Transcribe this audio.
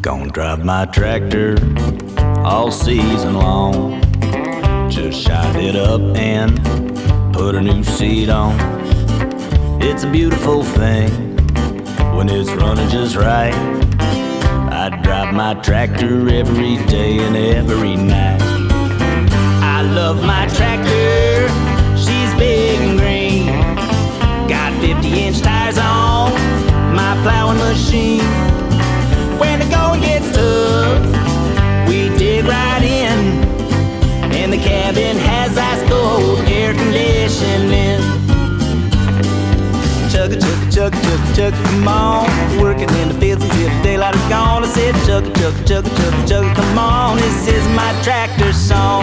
Gonna drive my tractor all season long. Just shot it up and put a new seat on. It's a beautiful thing when it's running just right. I drive my tractor every day and every night. I love my tractor, she's big and green. Got 50-inch tires on my plowing machine. When the going gets tough, we dig right in, and the cabin has ice cold air conditioning. Chugga, chugga, chugga, chugga, chugga, come on. Working in the fields until the daylight is gone. I said chugga, chugga, chugga, chugga, chugga, come on. This is my track.